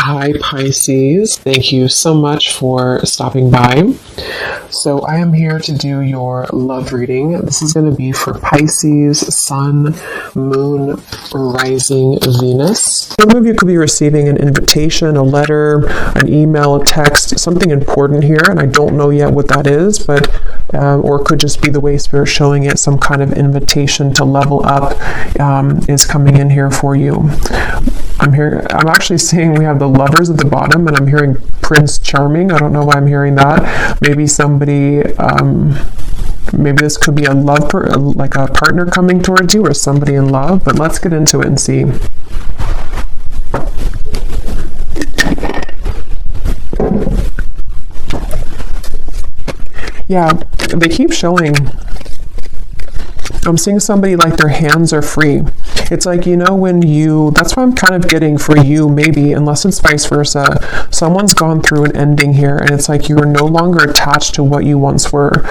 Hi, Pisces. Thank you so much for stopping by. So I am here to do your love reading. This is going to be for Pisces, Sun, Moon, Rising, Venus. Some of you could be receiving an invitation, a letter, an email, a text, something important here, and I don't know yet what that is, but or it could just be the way Spirit's showing it, some kind of invitation to level up is coming in here for you. I'm actually seeing we have the Lovers at the bottom, and I'm hearing Prince Charming. I don't know why I'm hearing that. Maybe somebody, maybe this could be a like a partner coming towards you or somebody in love, but let's get into it and see. Yeah, they keep showing. I'm seeing somebody like their hands are free. It's like, that's what I'm kind of getting for you, maybe, unless it's vice versa. Someone's gone through an ending here, and it's like you are no longer attached to what you once were.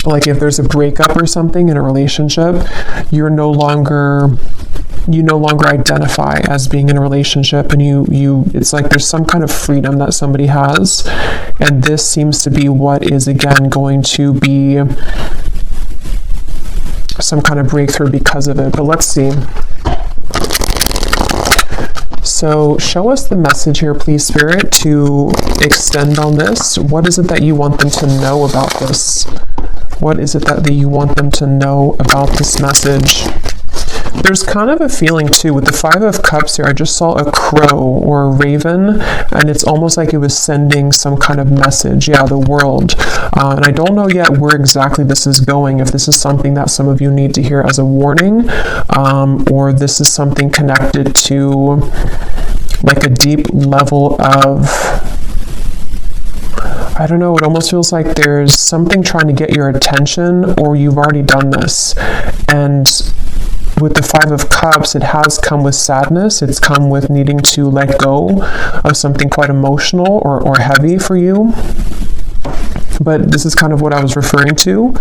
Like if there's a breakup or something in a relationship, you no longer identify as being in a relationship, and it's like there's some kind of freedom that somebody has, and this seems to be what is again going to be some kind of breakthrough because of it. But let's see. So show us the message here, please, Spirit, to extend on this. What is it that you want them to know about this? What is it that you want them to know about this message? There's kind of a feeling too with the Five of Cups here. I just saw a crow or a raven, and it's almost like it was sending some kind of message. Yeah, the world. And I don't know yet where exactly this is going, if this is something that some of you need to hear as a warning, or this is something connected to like a deep level of, I don't know, it almost feels like there's something trying to get your attention, or you've already done this. And with the Five of Cups, it has come with sadness. It's come with needing to let go of something quite emotional or heavy for you. But this is kind of what I was referring to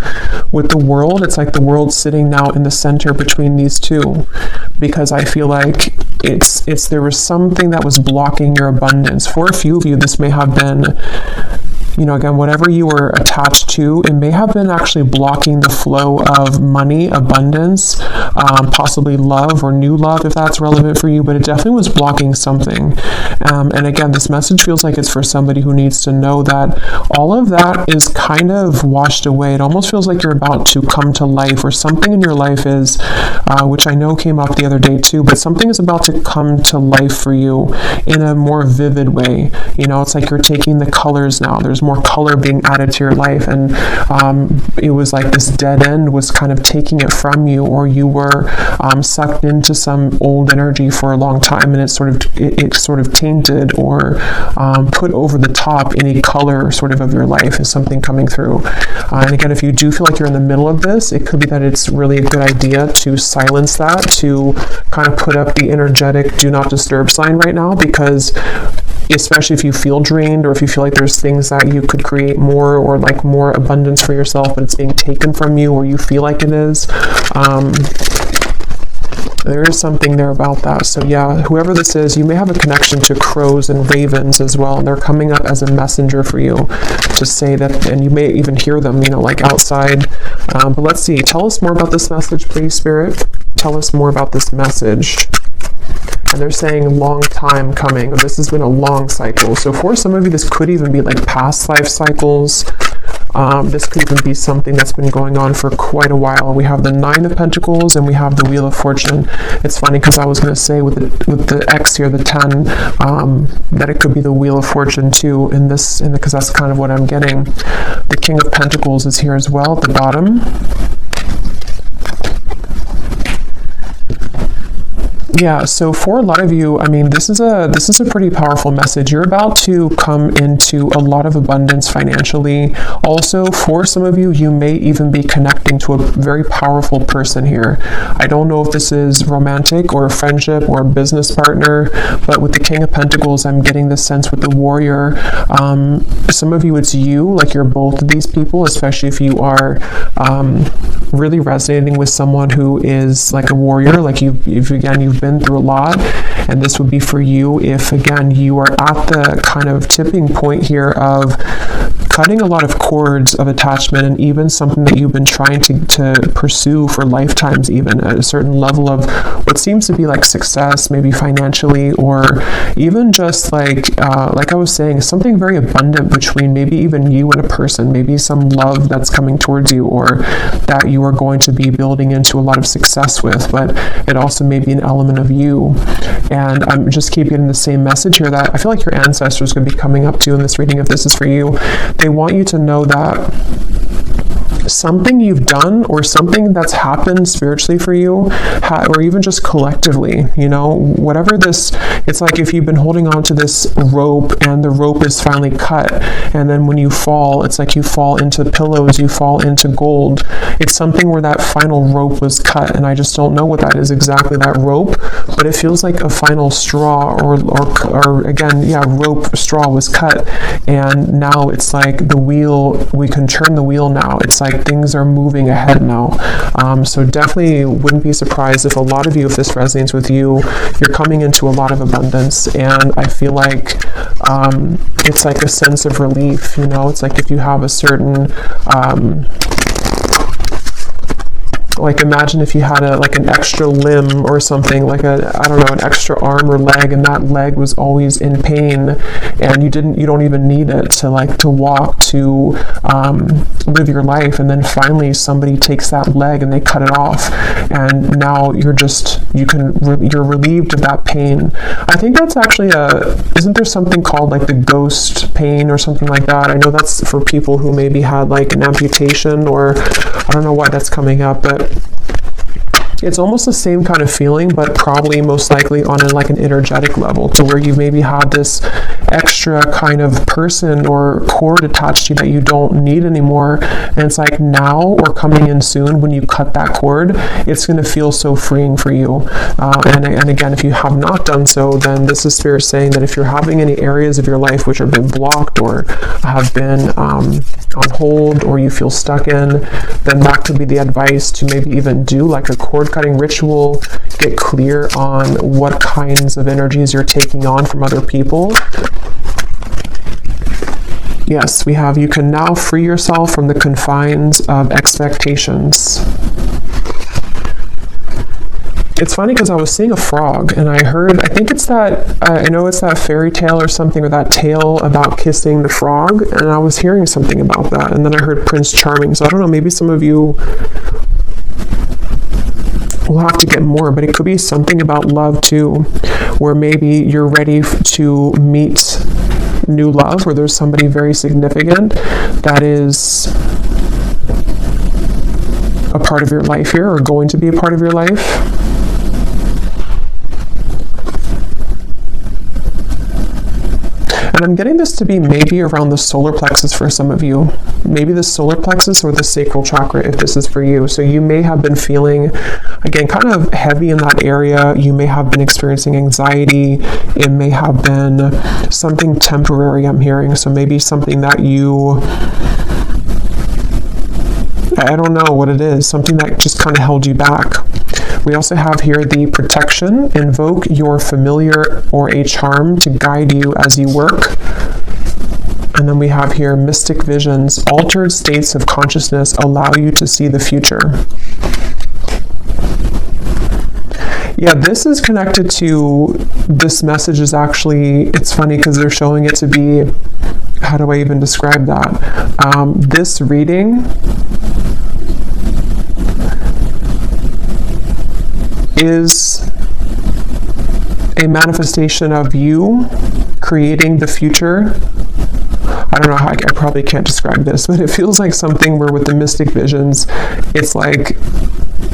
with the world. It's like the world sitting now in the center between these two, because I feel like there was something that was blocking your abundance. For a few of you, this may have been, again, whatever you were attached to, it may have been actually blocking the flow of money, abundance, possibly love or new love, if that's relevant for you, but it definitely was blocking something. And again, this message feels like it's for somebody who needs to know that all of that is kind of washed away. It almost feels like you're about to come to life, or something in your life is, which I know came up the other day too, but something is about to come to life for you in a more vivid way. It's like you're taking the colors now. There's more color being added to your life, and it was like this dead end was kind of taking it from you, or you were sucked into some old energy for a long time, and it sort of tainted or put over the top any color sort of your life is something coming through. And again, if you do feel like you're in the middle of this, it could be that it's really a good idea to silence that, to kind of put up the energetic do not disturb sign right now, because especially if you feel drained, or if you feel like there's things that you could create more, or like more abundance for yourself, but it's being taken from you, or you feel like it is. There is something there about that. So yeah, whoever this is, you may have a connection to crows and ravens as well, and they're coming up as a messenger for you to say that, and you may even hear them, like outside. But let's see. Tell us more about this message, please, Spirit. Tell us more about this message. And they're saying long time coming. This has been a long cycle. So for some of you, this could even be like past life cycles. This could even be something that's been going on for quite a while. We have the Nine of Pentacles, and we have the Wheel of Fortune. It's funny because I was going to say with the X here, the 10, that it could be the Wheel of Fortune too because that's kind of what I'm getting. The King of Pentacles is here as well at the bottom. Yeah, so for a lot of you, this is a pretty powerful message. You're about to come into a lot of abundance financially. Also, for some of you, you may even be connecting to a very powerful person here. I don't know if this is romantic or a friendship or a business partner, but with the King of Pentacles, I'm getting this sense with the Warrior. Some of you, it's you, like you're both of these people, especially if you are really resonating with someone who is like a warrior, like you've been through a lot, and this would be for you if, again, you are at the kind of tipping point here of cutting a lot of cords of attachment, and even something that you've been trying to pursue for lifetimes, even at a certain level of what seems to be like success, maybe financially, or even just like I was saying, something very abundant between maybe even you and a person, maybe some love that's coming towards you, or that you are going to be building into a lot of success with, but it also may be an element of you. And I'm just keep getting the same message here that I feel like your ancestors could be coming up to in this reading if this is for you. They want you to know that something you've done or something that's happened spiritually for you, or even just collectively, whatever this, it's like if you've been holding on to this rope and the rope is finally cut, and then when you fall, it's like you fall into pillows, you fall into gold. It's something where that final rope was cut, and I just don't know what that is exactly, that rope, but it feels like a final straw, or again, rope straw was cut, and now it's like the wheel, we can turn the wheel now. It's like things are moving ahead now. So definitely wouldn't be surprised if a lot of you, if this resonates with you, you're coming into a lot of abundance. And I feel like it's like a sense of relief, it's like if you have a certain like imagine if you had an extra limb or something, like an extra arm or leg, and that leg was always in pain, and you don't even need it to walk, to live your life, and then finally somebody takes that leg and they cut it off, and now you're relieved of that pain. I think that's actually isn't there something called like the ghost pain or something like that? I know that's for people who maybe had like an amputation, or I don't know why that's coming up, but it's almost the same kind of feeling, but probably most likely on an energetic level, to where you maybe had this extra kind of person or cord attached to you that you don't need anymore, and it's like now or coming in soon, when you cut that cord, it's going to feel so freeing for you. And again, if you have not done so, then this is Spirit saying that if you're having any areas of your life which have been blocked or have been on hold, or you feel stuck in, then that could be the advice to maybe even do like a cord cutting ritual, get clear on what kinds of energies you're taking on from other people. Yes, we have, you can now free yourself from the confines of expectations. It's funny because I was seeing a frog, and I think it's that, I know it's that fairy tale or something, or that tale about kissing the frog, and I was hearing something about that, and then I heard Prince Charming, so I don't know, maybe some of you will have to get more, but it could be something about love too, where maybe you're ready to meet new love, where there's somebody very significant that is a part of your life here, or going to be a part of your life. And I'm getting this to be maybe around the solar plexus for some of you. Maybe the solar plexus or the sacral chakra if this is for you. So you may have been feeling, again, kind of heavy in that area. You may have been experiencing anxiety. It may have been something temporary, I'm hearing. So maybe something that I don't know what it is, something that just kind of held you back. We also have here the protection. Invoke your familiar or a charm to guide you as you work. And then we have here mystic visions. Altered states of consciousness allow you to see the future. Yeah, this is connected to, this message is actually, it's funny because they're showing it to be, how do I even describe that? This reading is a manifestation of you creating the future. I don't know how, I probably can't describe this, but it feels like something where with the mystic visions, it's like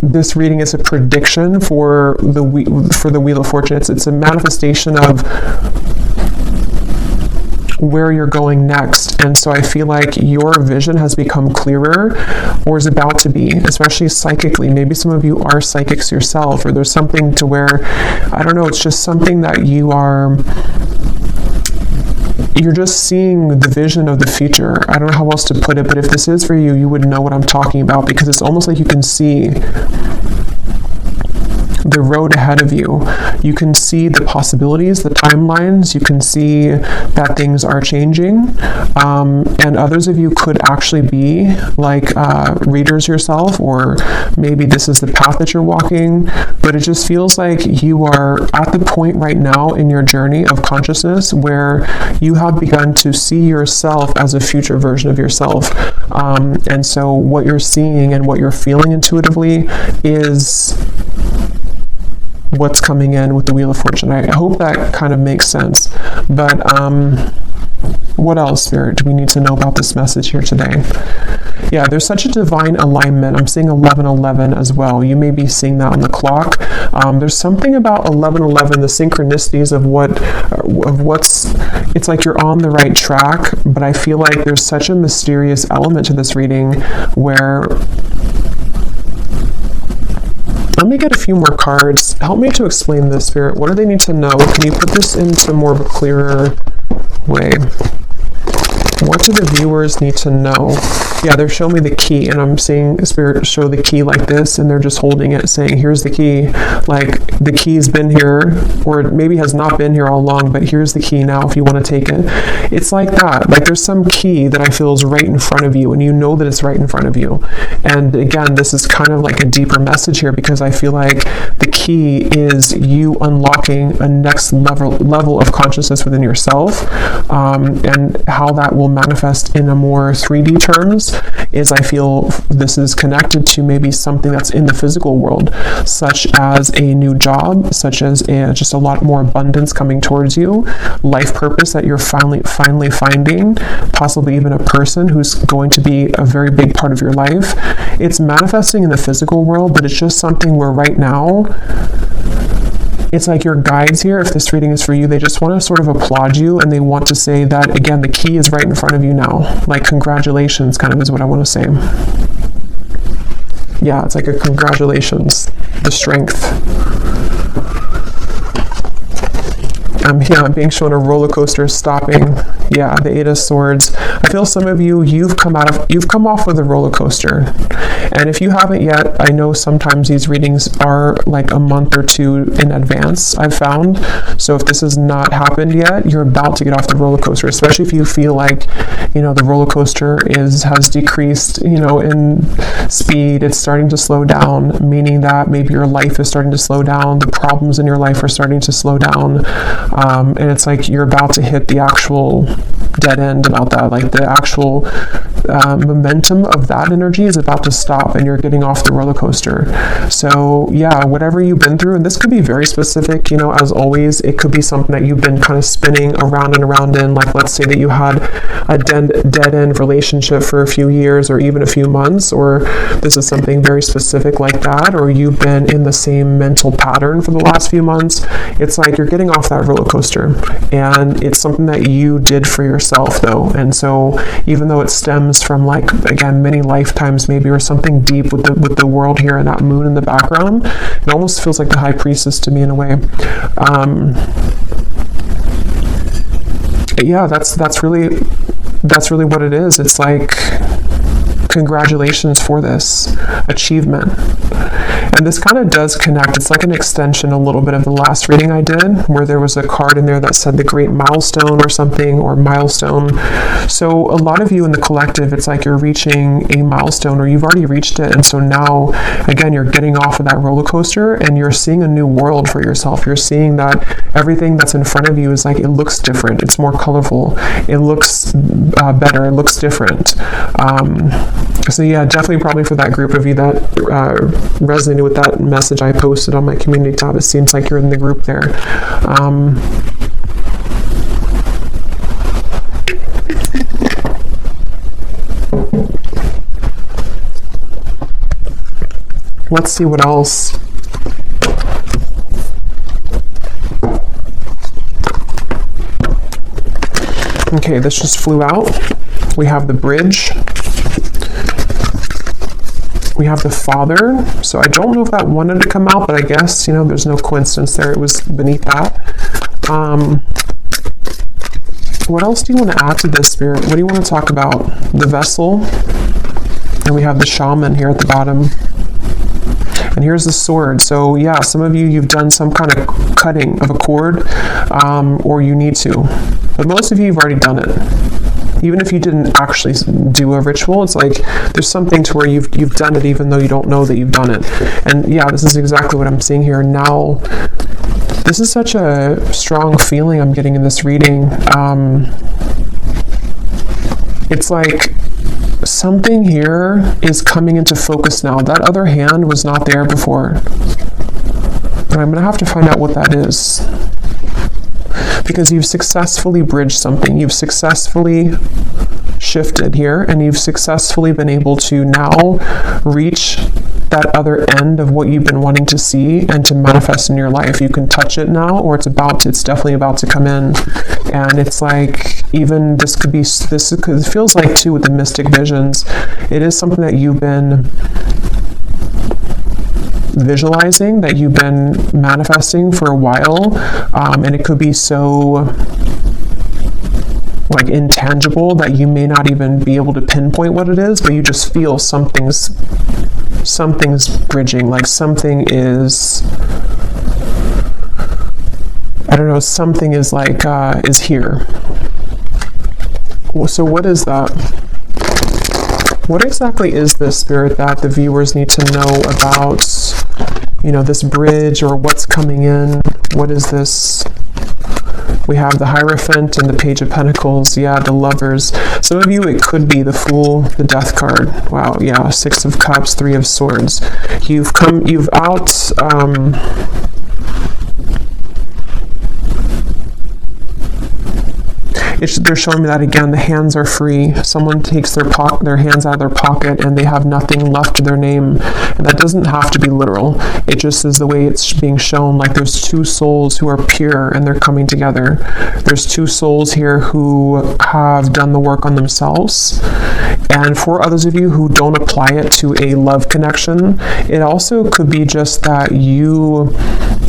this reading is a prediction for the Wheel of Fortune. It's a manifestation of where you're going next. And so I feel like your vision has become clearer, or is about to be, especially psychically. Maybe some of you are psychics yourself, or there's something to where, I don't know, it's just something that you're just seeing the vision of the future. I don't know how else to put it, but if this is for you, you would know what I'm talking about, because it's almost like you can see the road ahead of you. You can see the possibilities, the timelines. You can see that things are changing. And others of you could actually be like readers yourself, or maybe this is the path that you're walking, but it just feels like you are at the point right now in your journey of consciousness where you have begun to see yourself as a future version of yourself. And so what you're seeing and what you're feeling intuitively is what's coming in with the Wheel of Fortune. I hope that kind of makes sense. But what else, Spirit, do we need to know about this message here today? Yeah, there's such a divine alignment. I'm seeing 1111 as well. You may be seeing that on the clock. There's something about 1111, the synchronicities of what's, it's like you're on the right track, but I feel like there's such a mysterious element to this reading where, let me get a few more cards. Help me to explain this, Spirit. What do they need to know? Can you put this into more of a clearer way? What do the viewers need to know? Yeah, they're showing me the key, and I'm seeing Spirit show the key like this, and they're just holding it, saying, here's the key. Like, the key's been here, or it maybe has not been here all along, but here's the key now if you want to take it. It's like that. Like, there's some key that I feel is right in front of you, and you know that it's right in front of you. And again, this is kind of like a deeper message here, because I feel like the key is you unlocking a next level of consciousness within yourself, and how that will manifest in a more 3D terms is, I feel this is connected to maybe something that's in the physical world, such as a new job, such as just a lot more abundance coming towards you, life purpose that you're finally finding, possibly even a person who's going to be a very big part of your life. It's manifesting in the physical world, but it's just something where right now, it's like your guides here, if this reading is for you, they just want to sort of applaud you, and they want to say that, again, the key is right in front of you now. Like, congratulations, kind of is what I want to say. Yeah, it's like a congratulations, the strength. I'm being shown a roller coaster stopping. Yeah, the Eight of Swords. I feel some of you, you've come off with a roller coaster. And if you haven't yet, I know sometimes these readings are like a month or two in advance, I've found. So if this has not happened yet, you're about to get off the roller coaster, especially if you feel like, the roller coaster has decreased, in speed. It's starting to slow down, meaning that maybe your life is starting to slow down. The problems in your life are starting to slow down. And it's like you're about to hit the actual dead end about that. Like, the actual momentum of that energy is about to stop, and you're getting off the roller coaster. So yeah, whatever you've been through, and this could be very specific, as always, it could be something that you've been kind of spinning around and around in. Like, let's say that you had a dead end relationship for a few years or even a few months, or this is something very specific like that, or you've been in the same mental pattern for the last few months. It's like you're getting off that roller coaster, and it's something that you did for yourself, though. And so even though it stems from, like, again, many lifetimes maybe, or something deep with the world here and that moon in the background, it almost feels like the High Priestess to me in a way. Yeah, that's really what it is. It's like, congratulations for this achievement. And this kind of does connect. It's like an extension a little bit of the last reading I did, where there was a card in there that said the great milestone or something, or milestone. So a lot of you in the collective, it's like you're reaching a milestone, or you've already reached it. And so now, again, you're getting off of that roller coaster, and you're seeing a new world for yourself. You're seeing that everything that's in front of you is like, it looks different. It's more colorful. It looks better. It looks different. So yeah, definitely probably for that group of you that resonated with that message I posted on my community tab, it seems like you're in the group there. Let's see what else. Okay, this just flew out. We have the Bridge. We have the Father. So I don't know if that wanted to come out, but I guess, there's no coincidence there. It was beneath that. What else do you want to add to this, Spirit? What do you want to talk about? The vessel. And we have the shaman here at the bottom. And here's the sword. So yeah, some of you, you've done some kind of cutting of a cord, or you need to. But most of you, you've already done it. Even if you didn't actually do a ritual, it's like there's something to where you've done it even though you don't know that you've done it. And yeah, this is exactly what I'm seeing here. Now, this is such a strong feeling I'm getting in this reading. It's like something here is coming into focus now. That other hand was not there before. And I'm going to have to find out what that is. Because you've successfully bridged something. You've successfully shifted here, and you've successfully been able to now reach that other end of what you've been wanting to see and to manifest in your life. You can touch it now, or it's definitely about to come in. And it's like, even this it feels like too with the mystic visions, it is something that you've been visualizing, that you've been manifesting for a while, and it could be so like intangible that you may not even be able to pinpoint what it is, but you just feel something's bridging, like something is, I don't know, something is like is here. So what is that? What exactly is this, Spirit, that the viewers need to know about, you know, this bridge, or what's coming in? What is this? We have the Hierophant and the Page of Pentacles. Yeah, the Lovers. Some of you, it could be the Fool, the Death card. Wow, yeah, Six of Cups, Three of Swords. You've out... they're showing me that again. The hands are free. Someone takes their hands out of their pocket and they have nothing left to their name. And that doesn't have to be literal. It just is the way it's being shown. Like there's two souls who are pure and they're coming together. There's two souls here who have done the work on themselves. And for others of you who don't apply it to a love connection, it also could be just that you,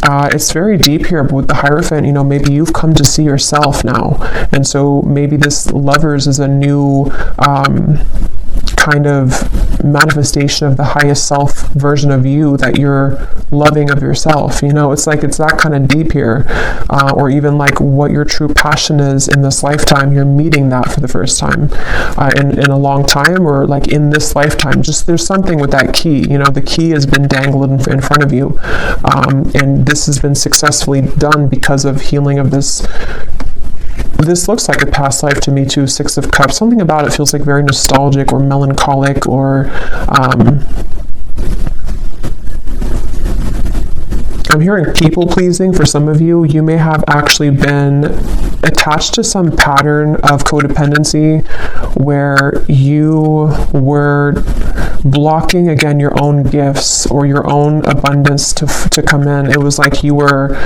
it's very deep here, but with the Hierophant, you know, maybe you've come to see yourself now. And so maybe this Lovers is a new kind of manifestation of the highest self version of you that you're loving of yourself. You know, it's like it's that kind of deep here. Or even like what your true passion is in this lifetime. You're meeting that for the first time in a long time, or like in this lifetime. Just there's something with that key. You know, the key has been dangled in front of you. And this has been successfully done because of healing of this. This looks like a past life to me too. Six of Cups. Something about it feels like very nostalgic or melancholic, or I'm hearing people pleasing for some of you. You may have actually been attached to some pattern of codependency where you were blocking, again, your own gifts or your own abundance to come in. It was like you were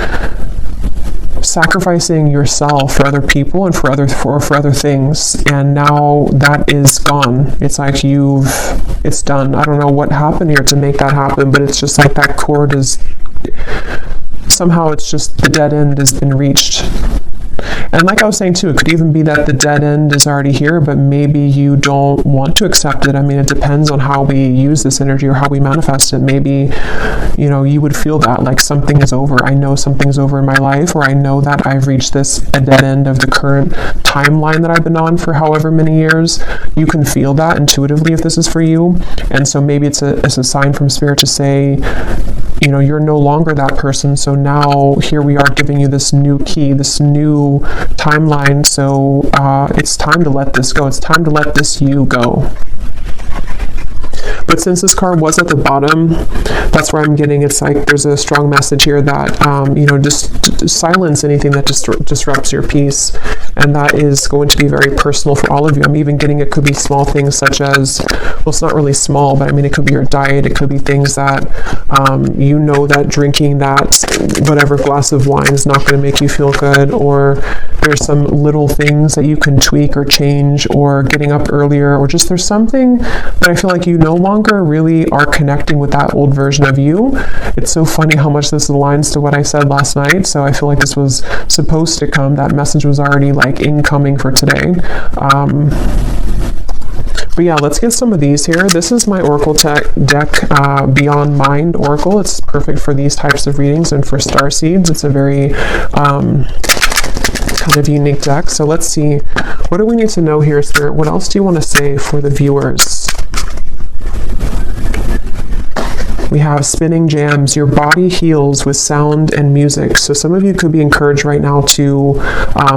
sacrificing yourself for other people and for other things, and now that is gone. It's like it's done. I don't know what happened here to make that happen, but it's just like that cord is somehow, it's just the dead end has been reached. And like I was saying too, it could even be that the dead end is already here, but maybe you don't want to accept it. I mean, it depends on how we use this energy or how we manifest it. Maybe, you know, you would feel that like something is over. I know something's over in my life, or I know that I've reached a dead end of the current timeline that I've been on for however many years. You can feel that intuitively if this is for you. And so maybe it's a sign from Spirit to say, you know, you're no longer that person. So now here we are giving you this new key, this new timeline. So it's time to let this go. It's time to let this you go. But since this card was at the bottom, that's where I'm getting, it's like there's a strong message here that, you know, just silence anything that disrupts your peace. And that is going to be very personal for all of you. I'm even getting it could be small things such as, well, it's not really small, but I mean, it could be your diet. It could be things that, you know, that drinking that whatever glass of wine is not going to make you feel good, or there's some little things that you can tweak or change, or getting up earlier, or just there's something that I feel like you no longer longer really are connecting with that old version of you. It's so funny how much this aligns to what I said last night. So I feel like this was supposed to come. That message was already like incoming for today. But yeah, let's get some of these here. This is my Oracle deck, Beyond Mind Oracle. It's perfect for these types of readings and for star seeds. It's a very kind of unique deck. So let's see, what do we need to know here, Spirit? What else do you want to say for the viewers? We have spinning jams. Your body heals with sound and music. So some of you could be encouraged right now to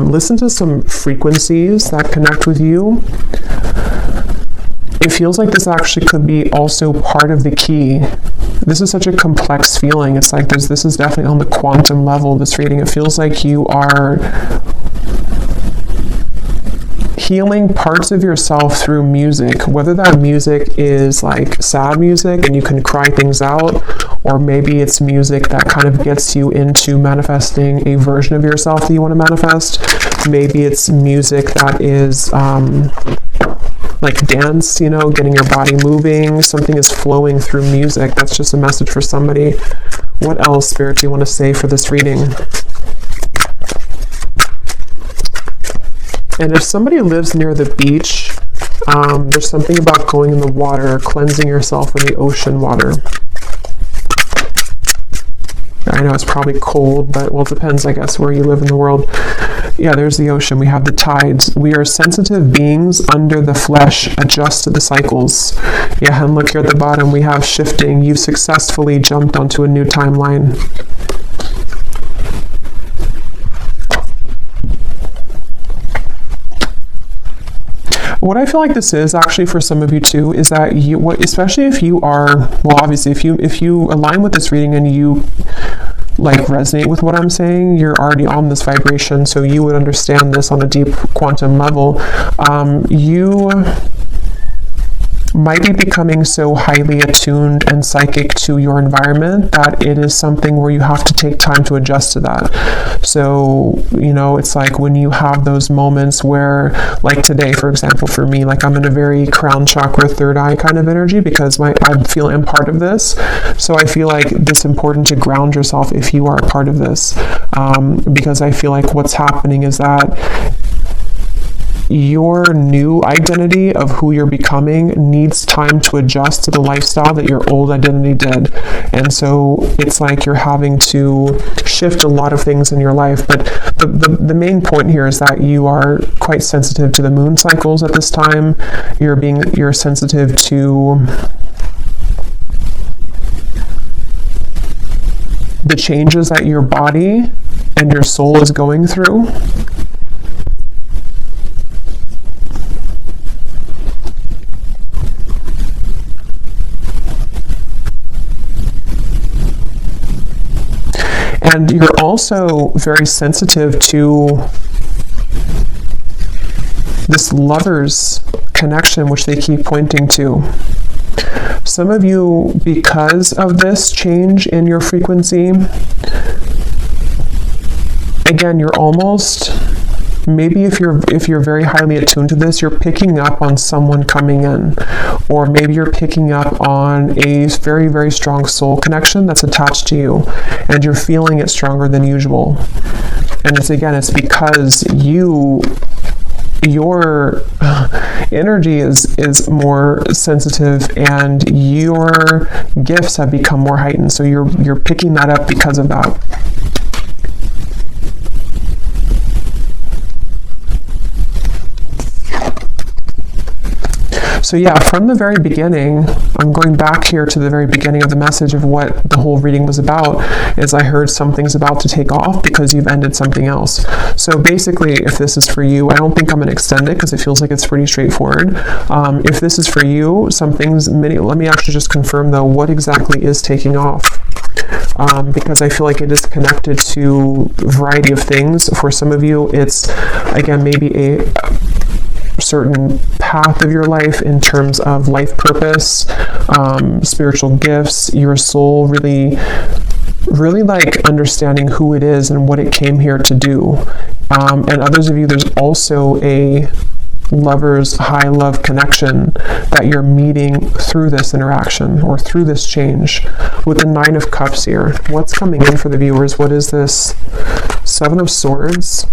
listen to some frequencies that connect with you. It feels like this actually could be also part of the key. This is such a complex feeling. It's like this is definitely on the quantum level, this reading. It feels like you are healing parts of yourself through music, whether that music is like sad music and you can cry things out, or maybe it's music that kind of gets you into manifesting a version of yourself that you want to manifest. Maybe it's music that is like dance, you know, getting your body moving. Something is flowing through music. That's just a message for somebody. What else, Spirit, do you want to say for this reading? And if somebody lives near the beach, there's something about going in the water, cleansing yourself in the ocean water. I know it's probably cold, but well, it depends, I guess, where you live in the world. Yeah, there's the ocean. We have the tides. We are sensitive beings under the flesh, adjust to the cycles. Yeah, and look here at the bottom, we have shifting. You've successfully jumped onto a new timeline. What I feel like this is actually for some of you too is that you, especially if you are, well, obviously if you align with this reading and you like resonate with what I'm saying, you're already on this vibration, so you would understand this on a deep quantum level. You might be becoming so highly attuned and psychic to your environment that it is something where you have to take time to adjust to that. So, you know, it's like when you have those moments where, like today, for example, for me, like I'm in a very crown chakra, third eye kind of energy because I feel I'm part of this. So I feel like it's important to ground yourself if you are a part of this, because I feel like what's happening is that your new identity of who you're becoming needs time to adjust to the lifestyle that your old identity did. And so it's like you're having to shift a lot of things in your life. But the main point here is that you are quite sensitive to the moon cycles at this time. You're sensitive to the changes that your body and your soul is going through. And you're also very sensitive to this lover's connection, which they keep pointing to. Some of you, because of this change in your frequency, again, you're almost, maybe if you're very highly attuned to this, you're picking up on someone coming in, or maybe you're picking up on a very, very strong soul connection that's attached to you, and you're feeling it stronger than usual. And it's because your energy is more sensitive and your gifts have become more heightened. So you're picking that up because of that. So yeah, from the very beginning, I'm going back here to the very beginning of the message of what the whole reading was about, is I heard something's about to take off because you've ended something else. So basically, if this is for you, I don't think I'm going to extend it because it feels like it's pretty straightforward. If this is for you, let me actually just confirm though, what exactly is taking off? Because I feel like it is connected to a variety of things. For some of you, it's, again, maybe a certain path of your life in terms of life purpose, spiritual gifts, your soul really like understanding who it is and what it came here to do. And others of you, there's also a lover's high love connection that you're meeting through this interaction or through this change. With the 9 of Cups here, what's coming in for the viewers? What is this? 7 of Swords.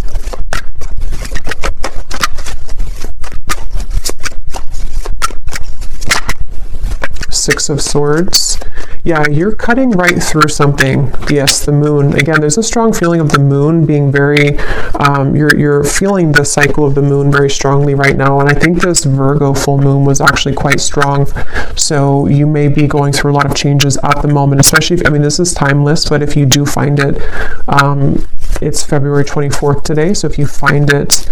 Six of Swords. Yeah, you're cutting right through something. Yes, the moon. Again, there's a strong feeling of the moon being very, you're feeling the cycle of the moon very strongly right now. And I think this Virgo full moon was actually quite strong. So you may be going through a lot of changes at the moment, especially if, I mean, this is timeless, but if you do find it, it's February 24th today. So if you find it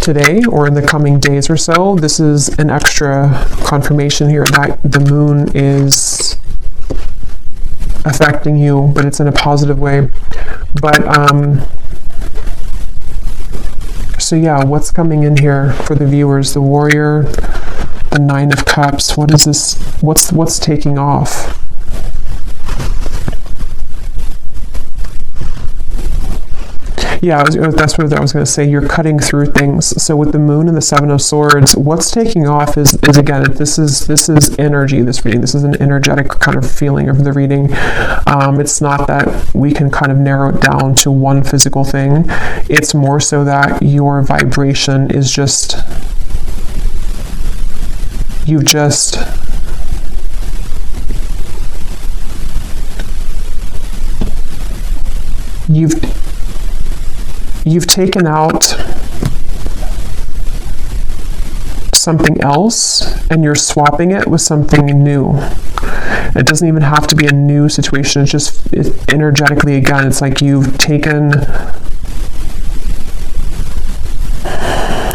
today or in the coming days or so, this is an extra confirmation here that the moon is affecting you, but it's in a positive way. But so yeah, what's coming in here for the viewers? The Warrior, the 9 of Cups. What is this? What's taking off? Yeah, that's what I was going to say. You're cutting through things. So with the moon and the 7 of Swords, what's taking off is again, this is energy, this reading. This is an energetic kind of feeling of the reading. It's not that we can kind of narrow it down to one physical thing. It's more so that your vibration is just, you've taken out something else and you're swapping it with something new. It doesn't even have to be a new situation. It's just energetically, again, it's like you've taken,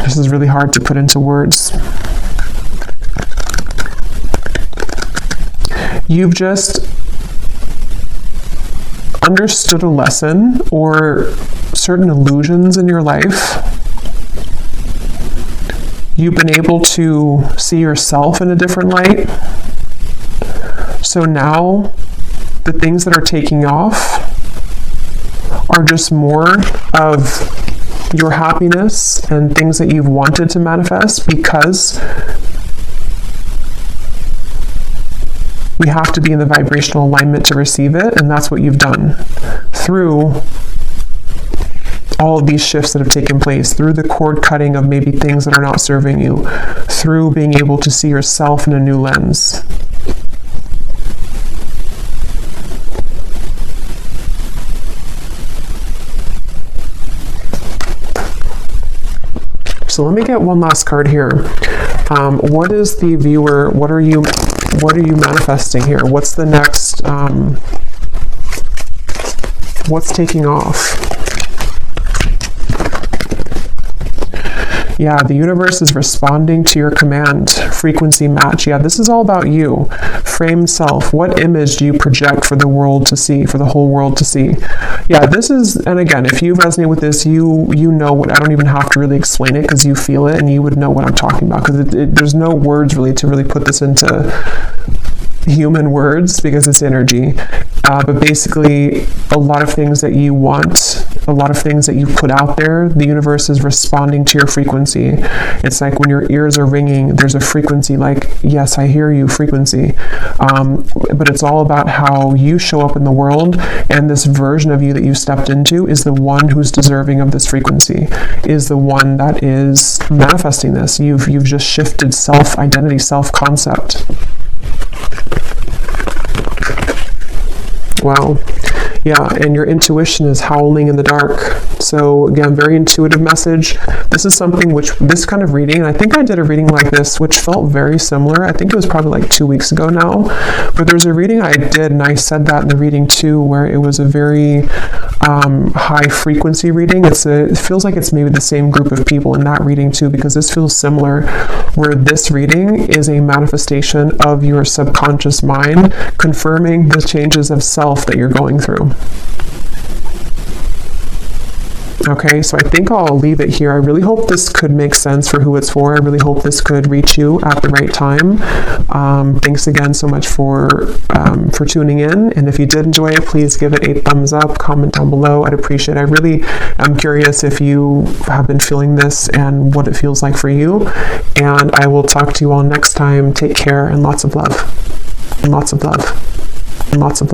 this is really hard to put into words. You've just understood a lesson or certain illusions in your life. You've been able to see yourself in a different light. So now the things that are taking off are just more of your happiness and things that you've wanted to manifest, because we have to be in the vibrational alignment to receive it, and that's what you've done through all of these shifts that have taken place, through the cord cutting of maybe things that are not serving you, through being able to see yourself in a new lens. So let me get one last card here. What is the viewer, what are you manifesting here? What's the next, what's taking off? Yeah, the universe is responding to your command. Frequency match. Yeah, this is all about you. Framed self. What image do you project for the world to see, for the whole world to see? Yeah, this is, and again, if you resonate with this, you know what, I don't even have to really explain it because you feel it and you would know what I'm talking about, because there's no words really to really put this into human words because it's energy. But basically, a lot of things that you want, a lot of things that you put out there, the universe is responding to your frequency. It's like when your ears are ringing, there's a frequency like, yes, I hear you frequency. But it's all about how you show up in the world, and this version of you that you stepped into is the one who's deserving of this frequency, is the one that is manifesting this. You've just shifted self-identity, self-concept. Wow. Yeah, and your intuition is howling in the dark. So again, very intuitive message. This is something which, this kind of reading, and I think I did a reading like this, which felt very similar. I think it was probably like 2 weeks ago now. But there's a reading I did, and I said that in the reading too, where it was a very high frequency reading. It feels like it's maybe the same group of people in that reading too, because this feels similar, where this reading is a manifestation of your subconscious mind, confirming the changes of self that you're going through. Okay, so I think I'll leave it here. I really hope this could make sense for who it's for. I really hope this could reach you at the right time. Thanks again so much for tuning in. And if you did enjoy it, please give it a thumbs up, comment down below. I'd appreciate it. I really am curious if you have been feeling this and what it feels like for you. And I will talk to you all next time. Take care and lots of love. And lots of love. And lots of love.